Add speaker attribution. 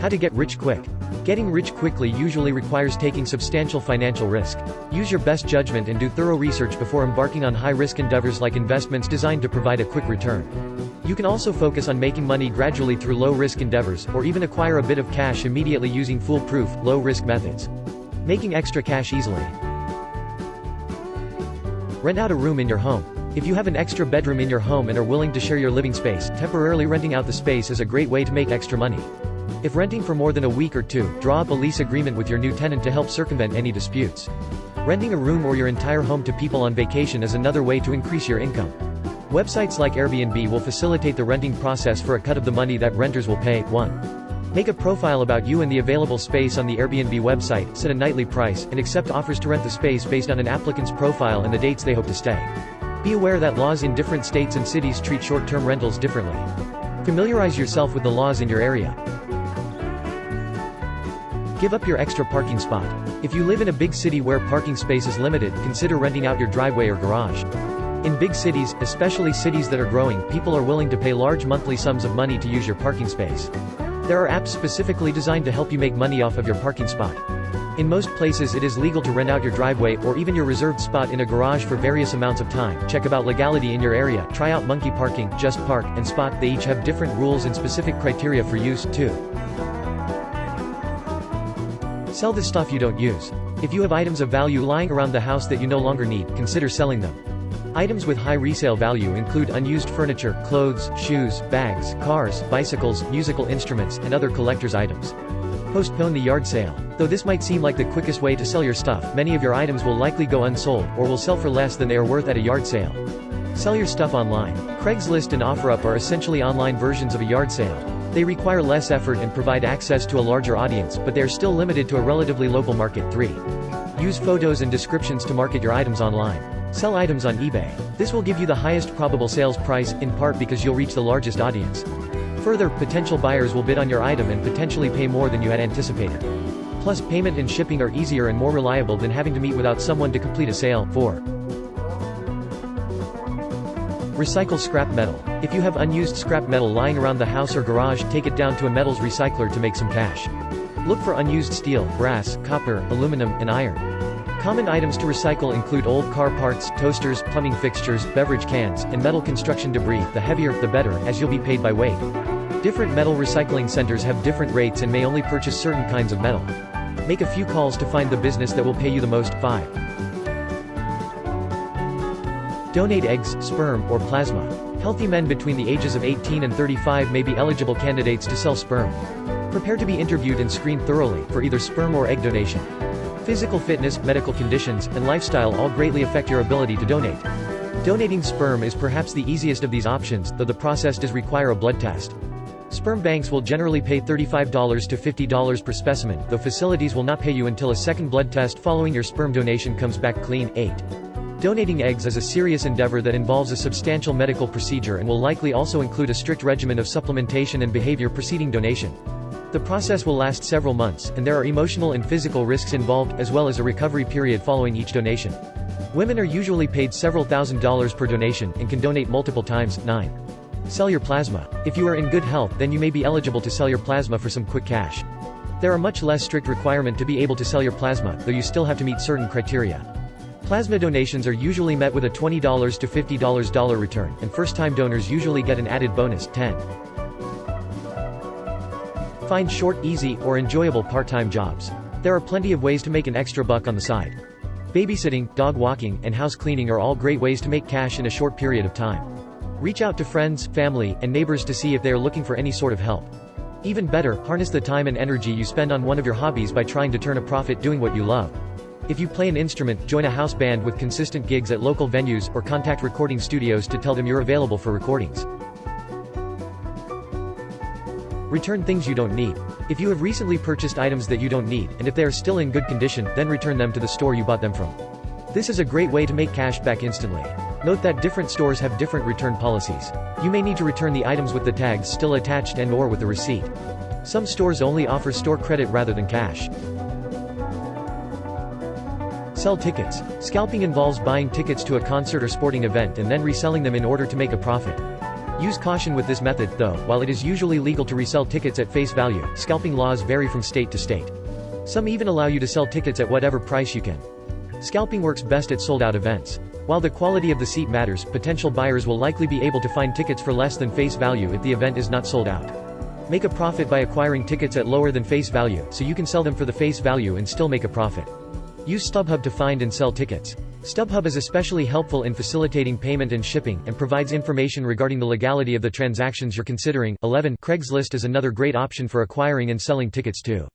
Speaker 1: How to get rich quick. Getting rich quickly usually requires taking substantial financial risk. Use your best judgment and do thorough research before embarking on high-risk endeavors like investments designed to provide a quick return. You can also focus on making money gradually through low-risk endeavors, or even acquire a bit of cash immediately using foolproof, low-risk methods. Making extra cash easily. Rent out a room in your home. If you have an extra bedroom in your home and are willing to share your living space, temporarily renting out the space is a great way to make extra money. If renting for more than a week or two, draw up a lease agreement with your new tenant to help circumvent any disputes. Renting a room or your entire home to people on vacation is another way to increase your income. Websites like Airbnb will facilitate the renting process for a cut of the money that renters will pay. 1. Make a profile about you and the available space on the Airbnb website, set a nightly price, and accept offers to rent the space based on an applicant's profile and the dates they hope to stay. Be aware that laws in different states and cities treat short-term rentals differently. Familiarize yourself with the laws in your area. Give up your extra parking spot. If you live in a big city where parking space is limited, consider renting out your driveway or garage. In big cities, especially cities that are growing, people are willing to pay large monthly sums of money to use your parking space. There are apps specifically designed to help you make money off of your parking spot. In most places it is legal to rent out your driveway or even your reserved spot in a garage for various amounts of time. Check about legality in your area, try out Monkey Parking, Just Park, and Spot. They each have different rules and specific criteria for use, too. Sell the stuff you don't use. If you have items of value lying around the house that you no longer need, consider selling them. Items with high resale value include unused furniture, clothes, shoes, bags, cars, bicycles, musical instruments, and other collector's items. Postpone the yard sale. Though this might seem like the quickest way to sell your stuff, many of your items will likely go unsold, or will sell for less than they are worth at a yard sale. Sell your stuff online. Craigslist and OfferUp are essentially online versions of a yard sale. They require less effort and provide access to a larger audience, but they are still limited to a relatively local market. 3. Use photos and descriptions to market your items online. Sell items on eBay. This will give you the highest probable sales price, in part because you'll reach the largest audience. Further, potential buyers will bid on your item and potentially pay more than you had anticipated. Plus, payment and shipping are easier and more reliable than having to meet without someone to complete a sale. 4. Recycle scrap metal. If you have unused scrap metal lying around the house or garage, take it down to a metals recycler to make some cash. Look for unused steel, brass, copper, aluminum, and iron. Common items to recycle include old car parts, toasters, plumbing fixtures, beverage cans, and metal construction debris. The heavier, the better, as you'll be paid by weight. Different metal recycling centers have different rates and may only purchase certain kinds of metal. Make a few calls to find the business that will pay you the most. 5. Donate eggs, sperm, or plasma. Healthy men between the ages of 18 and 35 may be eligible candidates to sell sperm. Prepare to be interviewed and screened thoroughly, for either sperm or egg donation. Physical fitness, medical conditions, and lifestyle all greatly affect your ability to donate. Donating sperm is perhaps the easiest of these options, though the process does require a blood test. Sperm banks will generally pay $35 to $50 per specimen, though facilities will not pay you until a second blood test following your sperm donation comes back clean. 8. Donating eggs is a serious endeavor that involves a substantial medical procedure and will likely also include a strict regimen of supplementation and behavior preceding donation. The process will last several months, and there are emotional and physical risks involved, as well as a recovery period following each donation. Women are usually paid several $1,000s per donation, and can donate multiple times. 9. Sell your plasma. If you are in good health, then you may be eligible to sell your plasma for some quick cash. There are much less strict requirements to be able to sell your plasma, though you still have to meet certain criteria. Plasma donations are usually met with a $20 to $50 return, and first-time donors usually get an added bonus. 10. Find short, easy, or enjoyable part-time jobs. There are plenty of ways to make an extra buck on the side. Babysitting, dog walking, and house cleaning are all great ways to make cash in a short period of time. Reach out to friends, family, and neighbors to see if they are looking for any sort of help. Even better, harness the time and energy you spend on one of your hobbies by trying to turn a profit doing what you love. If you play an instrument, join a house band with consistent gigs at local venues, or contact recording studios to tell them you're available for recordings. Return things you don't need. If you have recently purchased items that you don't need, and if they are still in good condition, then return them to the store you bought them from. This is a great way to make cash back instantly. Note that different stores have different return policies. You may need to return the items with the tags still attached and/or with the receipt. Some stores only offer store credit rather than cash. Sell tickets. Scalping involves buying tickets to a concert or sporting event and then reselling them in order to make a profit. Use caution with this method, though. While it is usually legal to resell tickets at face value, scalping laws vary from state to state. Some even allow you to sell tickets at whatever price you can. Scalping works best at sold-out events. While the quality of the seat matters, potential buyers will likely be able to find tickets for less than face value if the event is not sold out. Make a profit by acquiring tickets at lower than face value, so you can sell them for the face value and still make a profit. Use StubHub to find and sell tickets. StubHub is especially helpful in facilitating payment and shipping, and provides information regarding the legality of the transactions you're considering. 11. Craigslist is another great option for acquiring and selling tickets too.